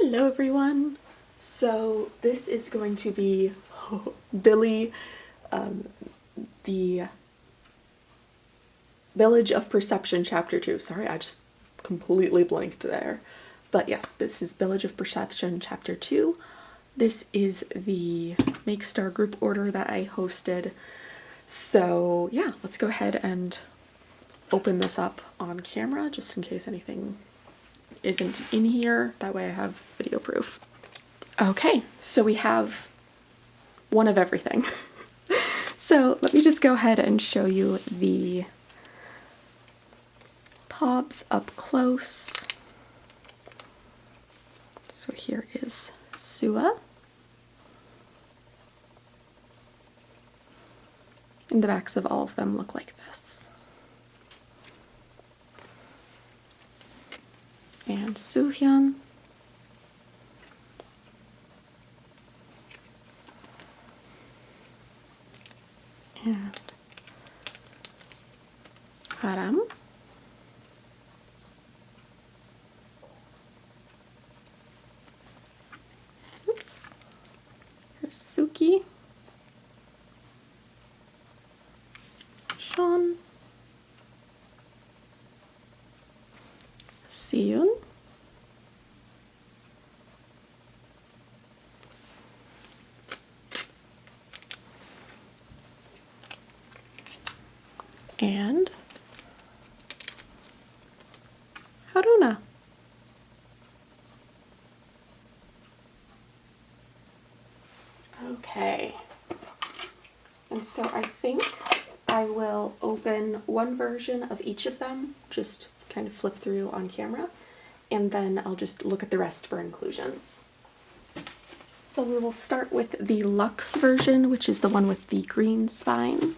Hello everyone! So this is going to be Billlie, the Village of Perception Chapter 2. Sorry, I just completely blanked there. But yes, this is Village of Perception Chapter 2. This is the Make Star group order that I hosted. So yeah, let's go ahead and open this up on camera just in case anything isn't in here. That way I have video proof. Okay, so we have one of everything. So let me just go ahead and show you the Pobs up close. So here is Sua. And the backs of all of them look like this. And Soohyun. And Haram. Oops. Here's Suki. Sean. Siyun. And Haruna. Okay, and so I think I will open one version of each of them, just kind of flip through on camera, and then I'll just look at the rest for inclusions. So we will start with the Luxe version, which is the one with the green spine.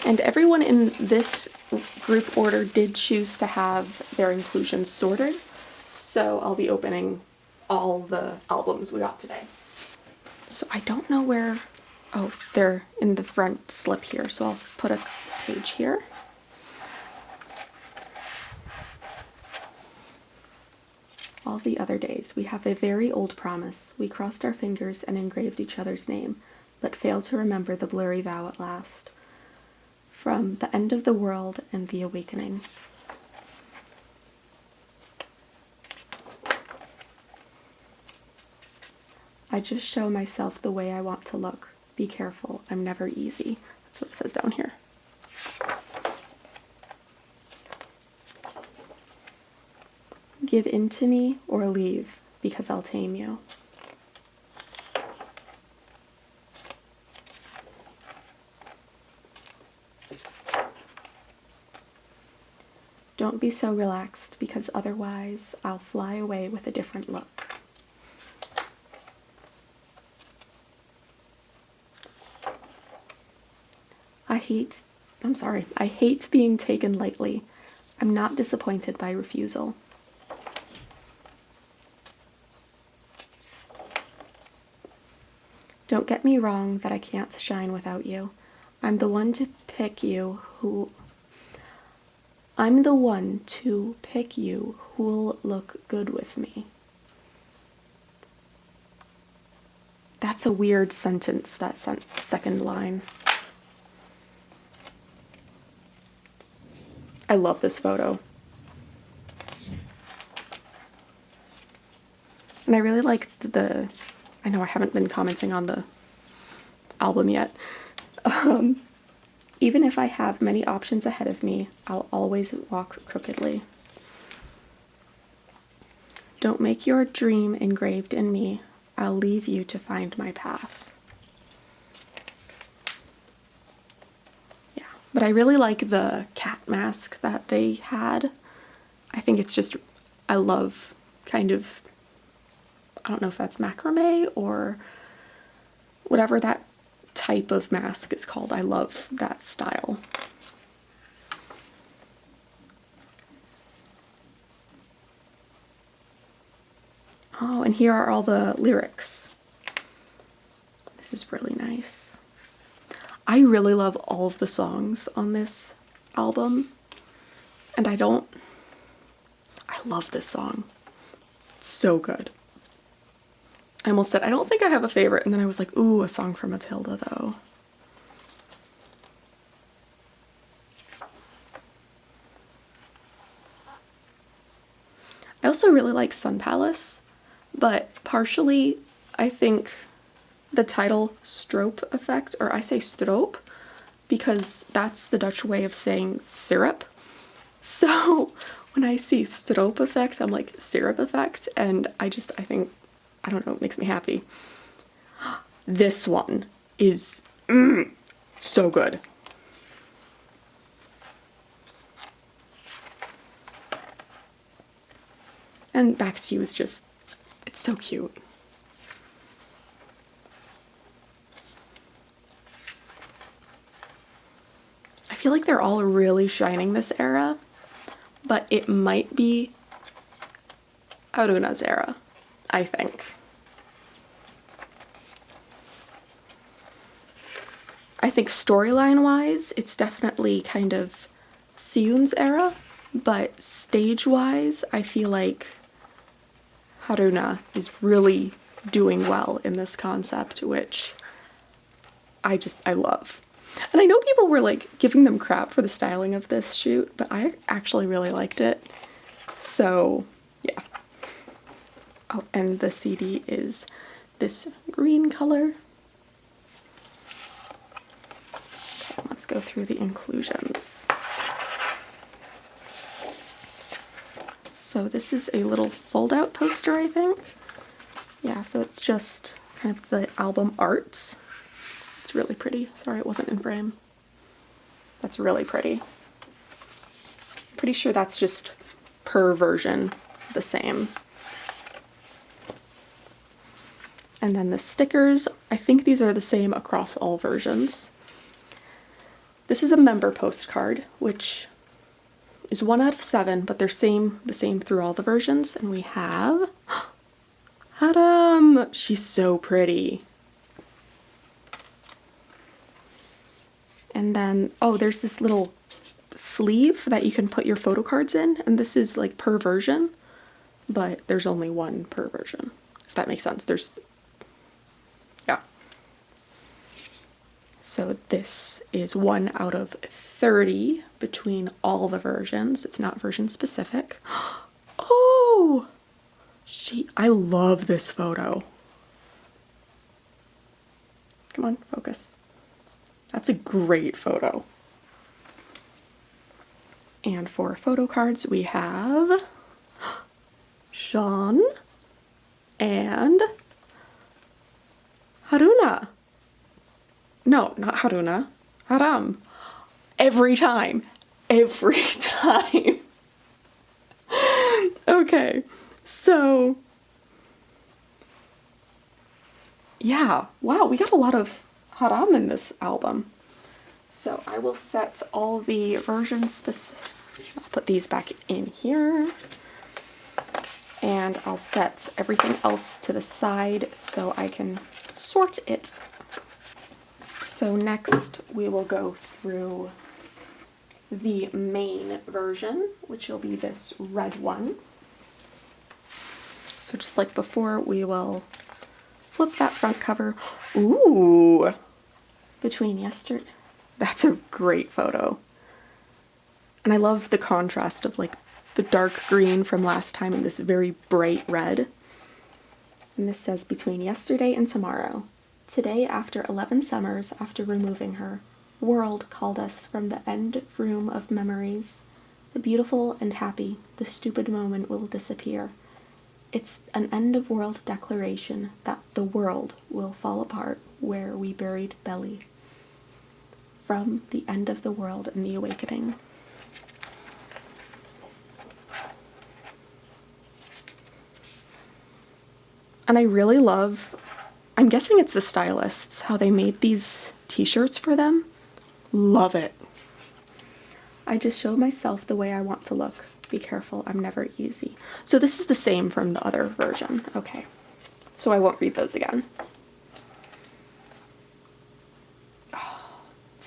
And everyone in this group order did choose to have their inclusions sorted, so I'll be opening all the albums we got today. So I don't know where, oh, they're in the front slip here, so I'll put a page here. All the other days, we have a very old promise. We crossed our fingers and engraved each other's name, but failed to remember the blurry vow at last. From the end of the world and the awakening. I just show myself the way I want to look. Be careful, I'm never easy. That's what it says down here. Give in to me or leave, because I'll tame you. Don't be so relaxed, because otherwise I'll fly away with a different look. I hate being taken lightly. I'm not disappointed by refusal. Don't get me wrong that I can't shine without you. I'm the one to pick you who'll look good with me. That's a weird sentence, that second line. I love this photo. And I really like I know I haven't been commenting on the album yet. Even if I have many options ahead of me, I'll always walk crookedly. Don't make your dream engraved in me. I'll leave you to find my path. Yeah, but I really like the cat mask that they had. I think it's just, I love kind of, I don't know if that's macrame or whatever that type of mask is called. I love that style. Oh, and here are all the lyrics. This is really nice. I really love all of the songs on this album, and I love this song. It's so good. I almost said, I don't think I have a favorite, and then I was like, ooh, a song from Matilda, though. I also really like Sun Palace, but partially I think the title stroop effect, or I say stroop because that's the Dutch way of saying syrup. So when I see stroop effect, I'm like syrup effect, and I think, I don't know, it makes me happy. This one is so good. And Back to You is just, it's so cute. I feel like they're all really shining this era, but it might be Aruna's era, I think. I think storyline-wise, it's definitely kind of Siyun's era, but stage-wise, I feel like Haruna is really doing well in this concept, which I love. And I know people were like giving them crap for the styling of this shoot, but I actually really liked it. So yeah. Oh, and the CD is this green color. Okay, let's go through the inclusions. So this is a little fold-out poster, I think. Yeah, so it's just kind of the album art. It's really pretty. Sorry it wasn't in frame. That's really pretty. Pretty sure that's just per version the same. And then the stickers, I think these are the same across all versions. This is a member postcard, which is 1 out of 7, but they're the same through all the versions. And we have Haram! She's so pretty. And then, oh, there's this little sleeve that you can put your photo cards in, and this is like per version, but there's only one per version, if that makes sense. Yeah. So this is 1 out of 30 between all the versions. It's not version specific. Oh! I love this photo. Come on, focus. That's a great photo. And for photo cards, we have Sean and Haruna. No, not Haruna. Haram. Every time. Every time. Okay, so yeah, wow, we got a lot of Haram in this album. So I will set all the versions specific. I'll put these back in here. And I'll set everything else to the side so I can sort it. So next we will go through the main version, which will be this red one. So just like before, we will flip that front cover. Ooh! Between yesterday. That's a great photo. And I love the contrast of like the dark green from last time and this very bright red. And this says, between yesterday and tomorrow. Today, after 11 summers, after removing her, world called us from the end room of memories. The beautiful and happy, the stupid moment will disappear. It's an end of world declaration that the world will fall apart where we buried Billlie. From the end of the world and the awakening. And I really love, I'm guessing it's the stylists, how they made these t-shirts for them. Love it. I just show myself the way I want to look. Be careful, I'm never easy. So this is the same from the other version. Okay, so I won't read those again.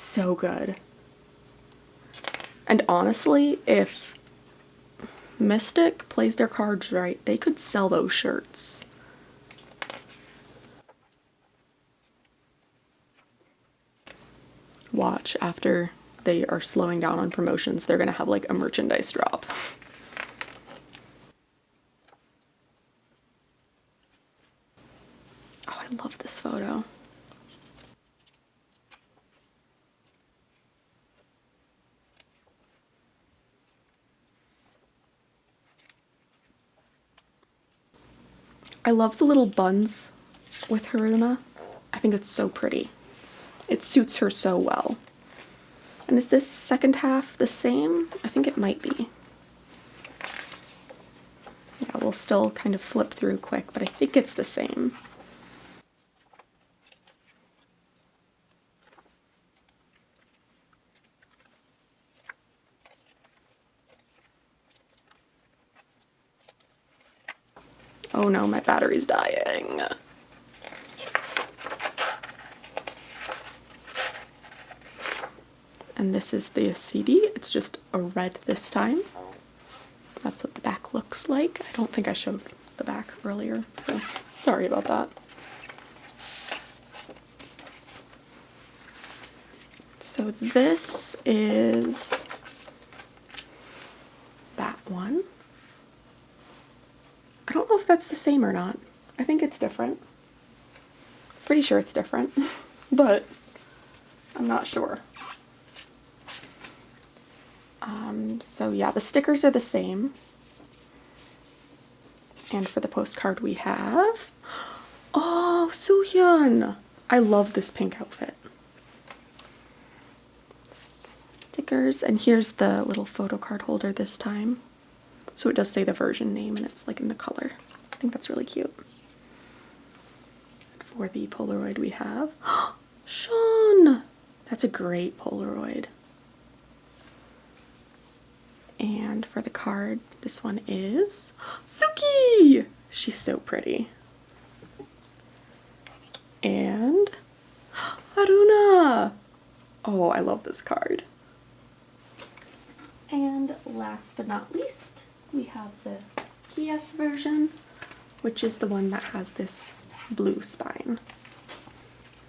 so good. And honestly, if Mystic plays their cards right, they could sell those shirts. Watch, after they are slowing down on promotions, they're gonna have like a merchandise drop. Oh, I love this photo. I love the little buns with Haruna. I think it's so pretty. It suits her so well. And is this second half the same? I think it might be. Yeah, we'll still kind of flip through quick, but I think it's the same. Oh no, my battery's dying. And this is the CD. It's just a red this time. That's what the back looks like. I don't think I showed the back earlier, so sorry about that. So this is that one. I don't know if that's the same or not. I think it's different. Pretty sure it's different, but I'm not sure. So yeah, the stickers are the same. And for the postcard we have, oh, Soohyun! I love this pink outfit. Stickers, and here's the little photo card holder this time. So it does say the version name and it's like in the color. I think that's really cute. For the Polaroid we have, Sean! That's a great Polaroid. And for the card, this one is Suki! She's so pretty. And Haruna! Oh, I love this card. And last but not least, we have the PS version, which is the one that has this blue spine.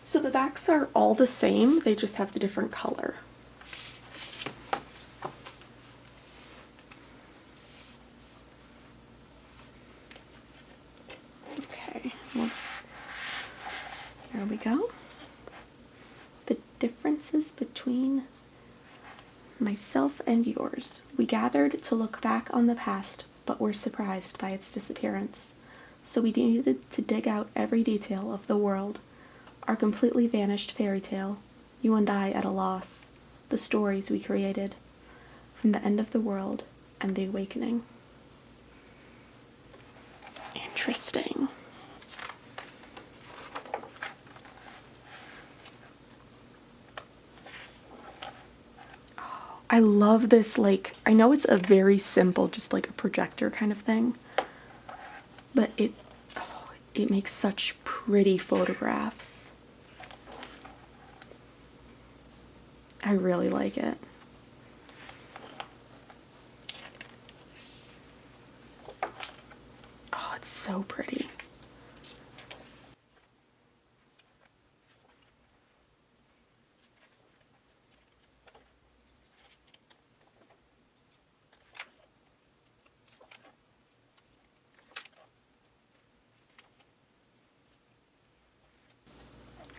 So the backs are all the same, they just have the different color. Okay, here we go. The differences between myself and yours. We gathered to look back on the past, but were surprised by its disappearance. So we needed to dig out every detail of the world, our completely vanished fairy tale, you and I at a loss, the stories we created, from the end of the world and the awakening. Interesting. Oh, I love this, like, I know it's a very simple, just like a projector kind of thing, but it makes such pretty photographs. I really like it. Oh, it's so pretty.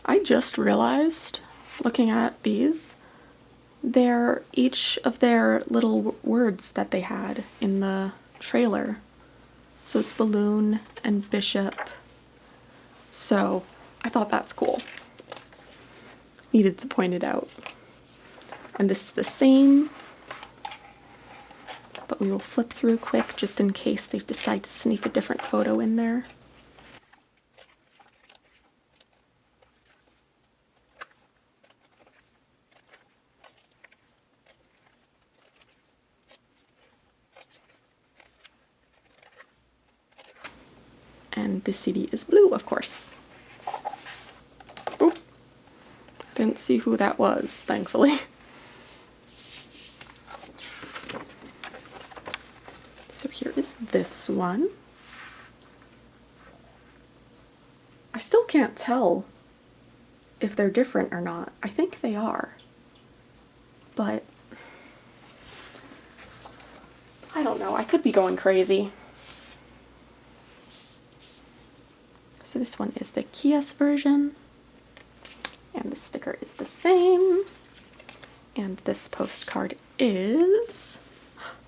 I just realized, looking at these, they're each of their little words that they had in the trailer. So it's balloon and bishop. So I thought that's cool. Needed to point it out. And this is the same, but we will flip through quick just in case they decide to sneak a different photo in there. And the CD is blue, of course. Oop. Didn't see who that was, thankfully. So here is this one. I still can't tell if they're different or not. I think they are. But I don't know. I could be going crazy. So this one is the Kies version. And the sticker is the same. And this postcard is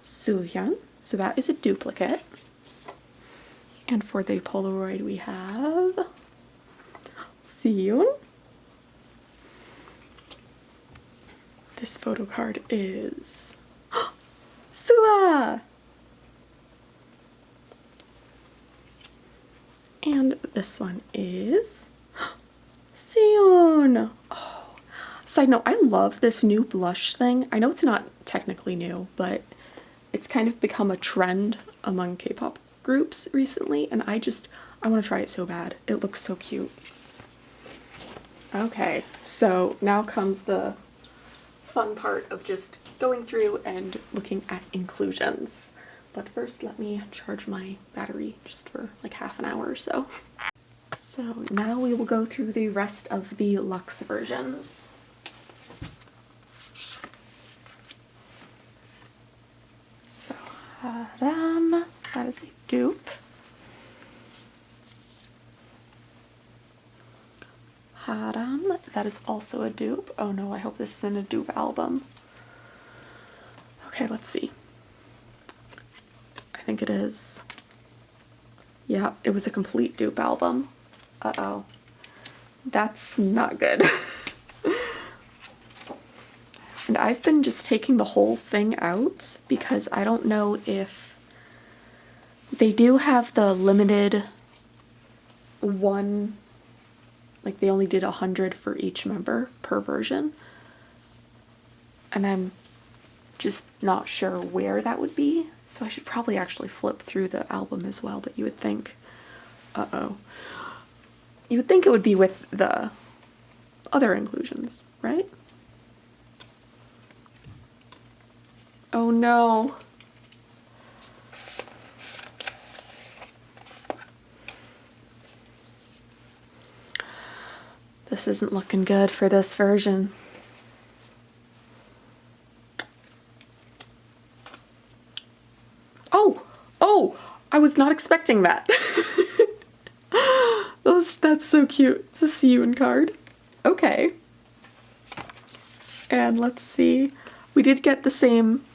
Soohyun. So that is a duplicate. And for the Polaroid we have Siyun. This photo card is Sua! And this one is Seon! Oh. Side note, I love this new blush thing. I know it's not technically new, but it's kind of become a trend among K-pop groups recently, and I want to try it so bad. It looks so cute. Okay, so now comes the fun part of just going through and looking at inclusions. But first, let me charge my battery just for like half an hour or so. So now we will go through the rest of the Luxe versions. So, Haram, that is a dupe. Haram, that is also a dupe. Oh no, I hope this isn't a dupe album. Okay, let's see. I think it is. Yeah, it was a complete dupe album. Uh-oh. That's not good. And I've been just taking the whole thing out because I don't know if they do have the limited one, like they only did 100 for each member per version. And I'm just not sure where that would be. So I should probably actually flip through the album as well, but you would think, uh-oh. You would think it would be with the other inclusions, right? Oh no. This isn't looking good for this version. Oh, I was not expecting that. That's so cute. It's a Siyun card. Okay. And let's see. We did get the same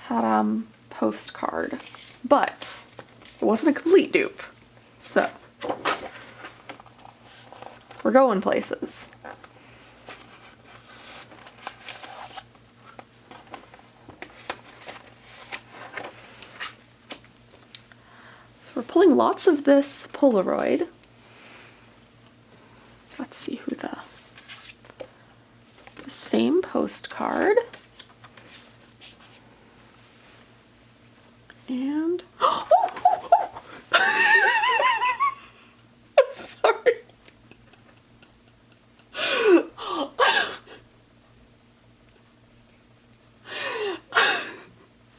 Haram postcard, but it wasn't a complete dupe. So we're going places. So we're pulling lots of this Polaroid. Let's see who the same postcard. And sorry.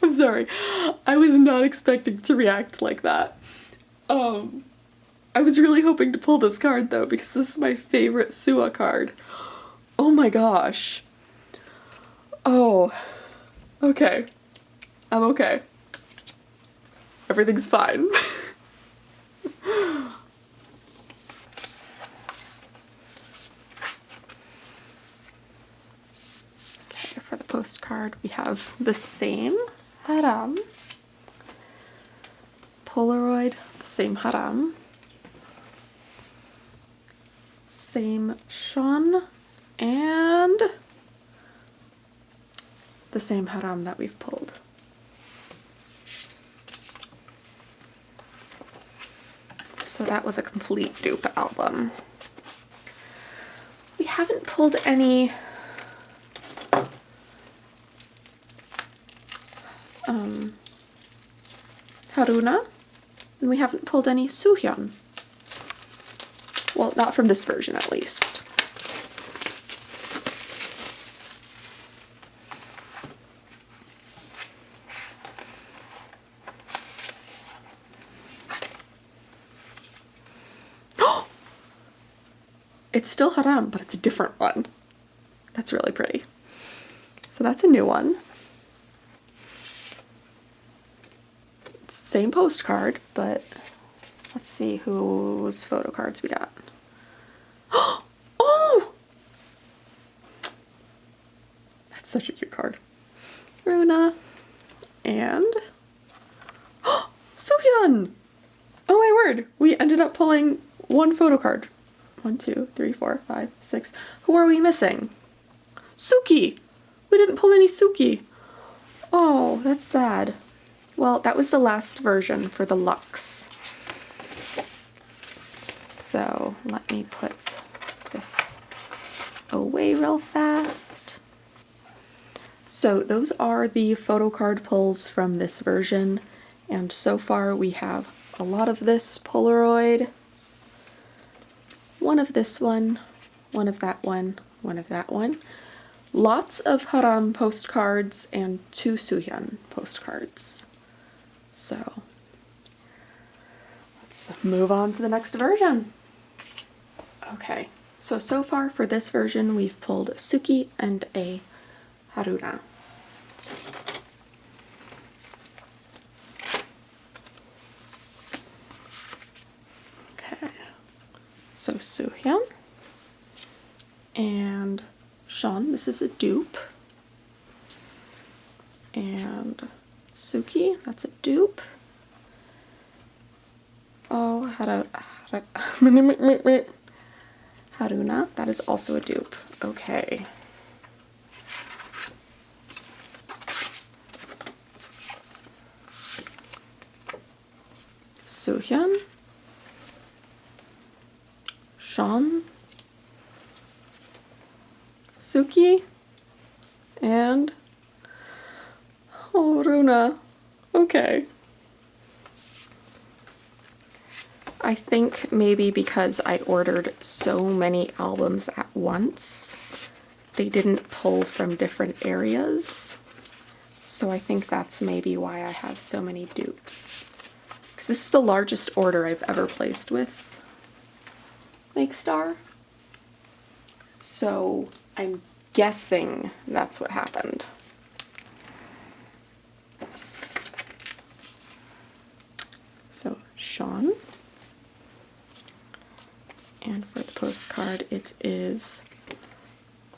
I'm sorry. I was not expecting to react like that. I was really hoping to pull this card though because this is my favorite Sua card. Oh my gosh. Oh. Okay. I'm okay. Everything's fine. Okay, for the postcard we have the same Haram. Polaroid, the same Haram. Same Sean, and the same Haram that we've pulled. So that was a complete dupe album. We haven't pulled any Haruna, and we haven't pulled any Soohyun. Well, not from this version, at least. It's still haram, but it's a different one. That's really pretty. So that's a new one. Same postcard, but let's see whose photo cards we got. Oh! That's such a cute card. Runa. And Suhyun! Oh my word! We ended up pulling one photo card. 1, 2, 3, 4, 5, 6. Who are we missing? Suki! We didn't pull any Suki. Oh, that's sad. Well, that was the last version for the Luxe. So let me put this away real fast. So those are the photo card pulls from this version. And so far we have a lot of this Polaroid, one of this one of that one of that one. Lots of Haram postcards and 2 Suhyun postcards. So let's move on to the next version. Okay, so far for this version we've pulled Suki and a Haruna. Okay, so Suhyun and Sean, this is a dupe. And Suki, that's a dupe. Oh, Haruna, that is also a dupe. Okay. Suhyun, Sean, Suki, and oh, Runa. Okay. I think maybe because I ordered so many albums at once, they didn't pull from different areas. So I think that's maybe why I have so many dupes. Because this is the largest order I've ever placed with Makestar. So I'm guessing that's what happened. So Sean. And for the postcard, it is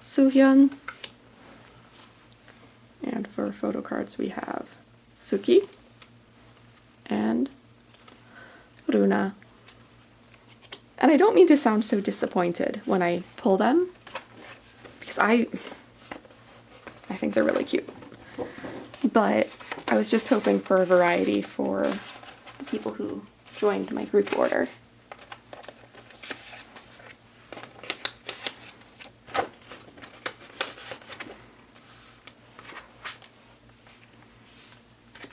Suhyun. And for photo cards, we have Suki and Runa. And I don't mean to sound so disappointed when I pull them, because I think they're really cute. But I was just hoping for a variety for the people who joined my group order.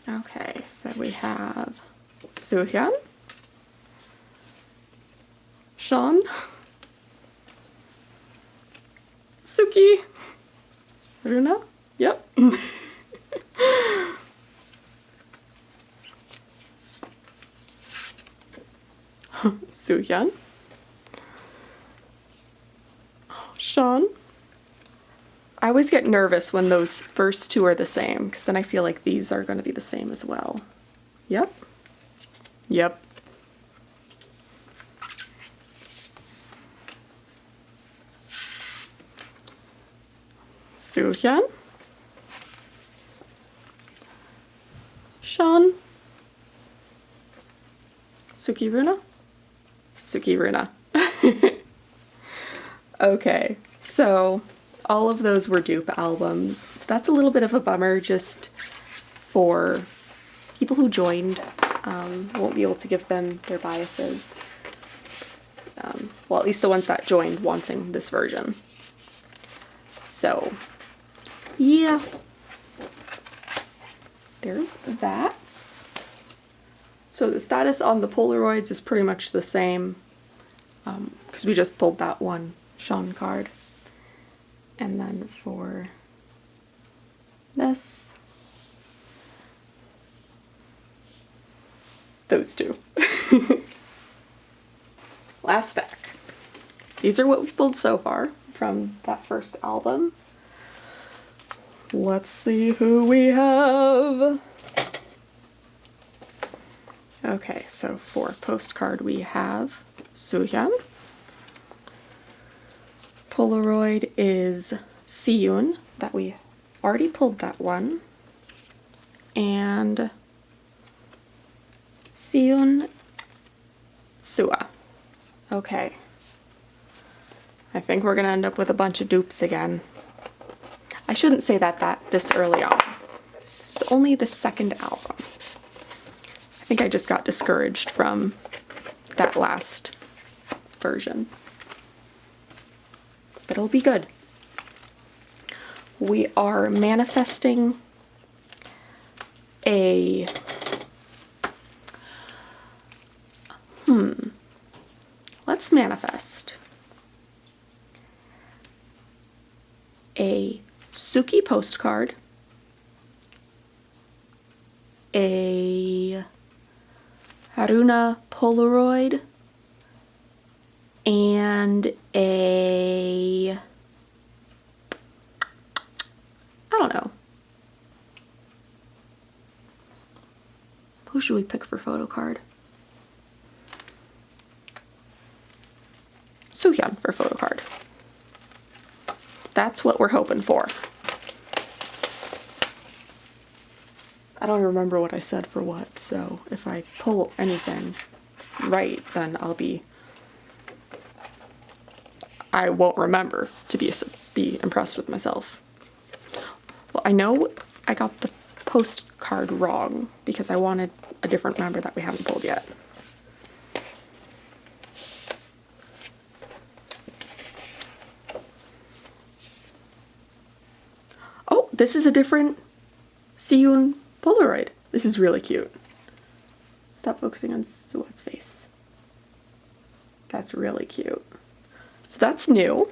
Okay, so we have Suhyun, Sean, Suki, Runa, yep. Suhyun, Sean. I always get nervous when those first two are the same, because then I feel like these are going to be the same as well. Yep. Yep. Suhyun. Sean. Suki Runa. Suki Runa. Okay, so all of those were dupe albums. So that's a little bit of a bummer just for people who joined. Won't be able to give them their biases. Well, at least the ones that joined wanting this version. So, yeah. There's that. So the status on the Polaroids is pretty much the same, because we just pulled that one Sean card. And then for this, those two. Last stack. these are what we've pulled so far from that first album. Let's see who we have. Okay, so for postcard we have Soohyun. Polaroid is Siyun, that we already pulled that one. And Siyun Sua. Okay. I think we're gonna end up with a bunch of dupes again. I shouldn't say that this early on. It's only the second album. I think I just got discouraged from that last version. But it'll be good. We are manifesting a let's manifest a Suki postcard, a Haruna Polaroid, and a, I don't know. Who should we pick for photo card? Soohyun for photo card. That's what we're hoping for. I don't remember what I said for what, so if I pull anything right, then I won't remember to be impressed with myself. Well, I know I got the postcard wrong because I wanted a different member that we haven't pulled yet. Oh, this is a different Siyun Polaroid. This is really cute. Stop focusing on Sua's face. That's really cute. So that's new.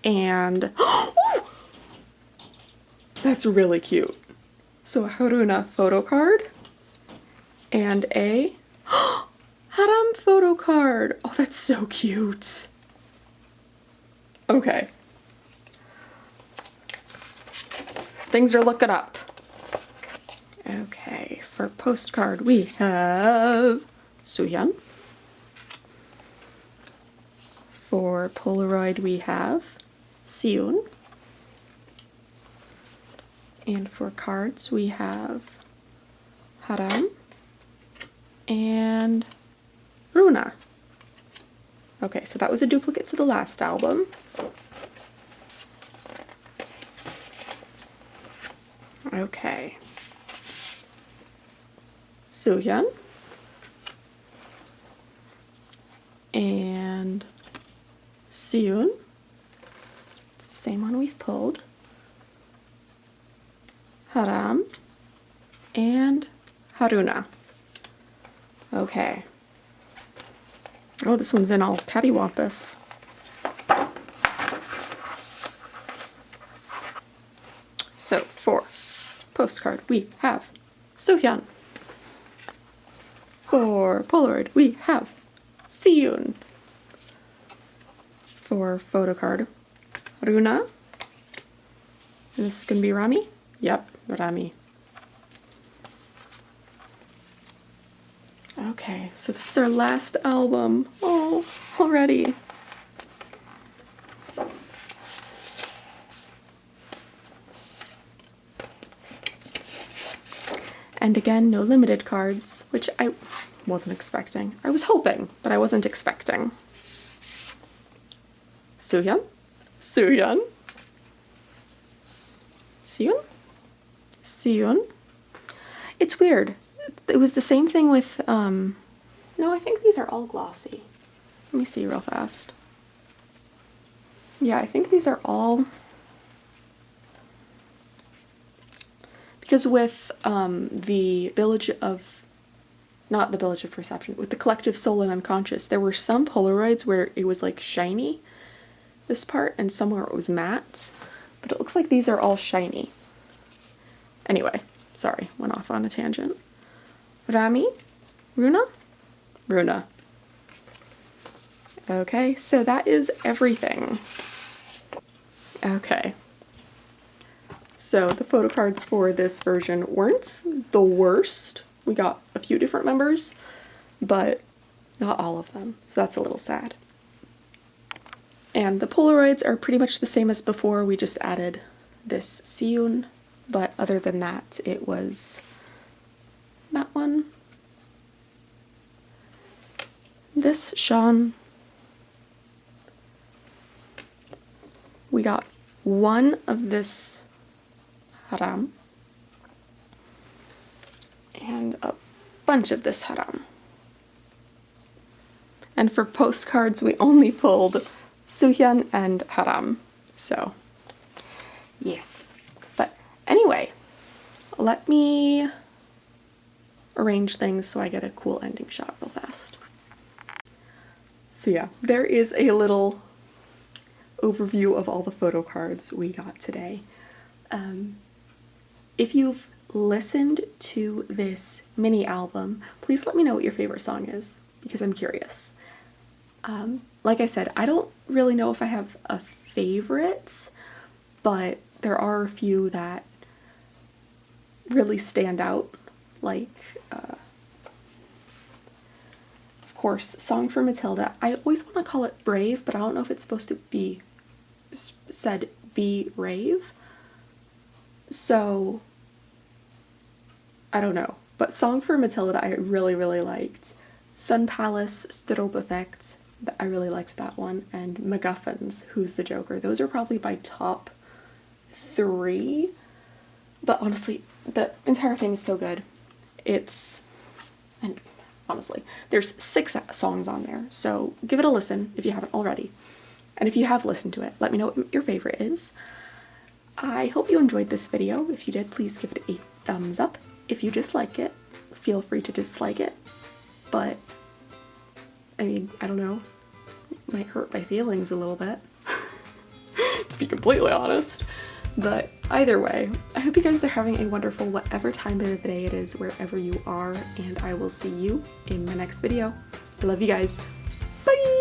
And that's really cute. So a Haruna photo card and a Haram photo card. Oh, that's so cute. Okay. Things are looking up. Okay, for postcard we have Soohyun. For Polaroid we have Siyun. And for cards we have Haram and Runa. Okay, so that was a duplicate to the last album. Okay. Soohyun. And Siyun. It's the same one we've pulled. Haram. And Haruna. Okay. Oh, this one's in all cattywampus. So for postcard we have Soohyun. For Polaroid we have Siyun. For photo card Runa. And this is gonna be Rami? Yep, Rami. Okay, so this is our last album. Oh, already. And again, no limited cards, which I wasn't expecting. I was hoping, but I wasn't expecting. Soohyun? Soohyun? Siyun? Siyun? It's weird. It was the same thing with, no, I think these are all glossy. Let me see real fast. Yeah, I think these are all, because with the Billage of, not the Billage of Perception, with the Collective Soul and Unconscious, there were some Polaroids where it was like shiny, this part, and some where it was matte, but it looks like these are all shiny. Anyway, sorry, went off on a tangent. Rami? Runa? Runa. Okay, so that is everything. Okay. So the photo cards for this version weren't the worst. We got a few different members, but not all of them, so that's a little sad. And the Polaroids are pretty much the same as before, we just added this Siyun, but other than that, it was that one, this Sean. We got one of this Haram, and a bunch of this Haram. And for postcards, we only pulled Suhyun and Haram. So, yes. But anyway, let me arrange things so I get a cool ending shot real fast. So yeah, there is a little overview of all the photo cards we got today. If you've listened to this mini album, please let me know what your favorite song is, because I'm curious. Like I said, I don't really know if I have a favorite, but there are a few that really stand out, like, of course, Song for Matilda. I always want to call it Brave, but I don't know if it's supposed to be said be rave, so I don't know. But Song for Matilda I really liked. Sun Palace, Strobe Effect, I really liked that one, and MacGuffins, Who's the Joker. Those are probably my top 3, but honestly, the entire thing is so good. And honestly, there's 6 songs on there, so give it a listen if you haven't already. And if you have listened to it, let me know what your favorite is. I hope you enjoyed this video. If you did, please give it a thumbs up. If you dislike it, feel free to dislike it. But, I mean, I don't know. It might hurt my feelings a little bit, to be completely honest. But either way, I hope you guys are having a wonderful whatever time of the day it is, wherever you are, and I will see you in my next video. I love you guys. Bye!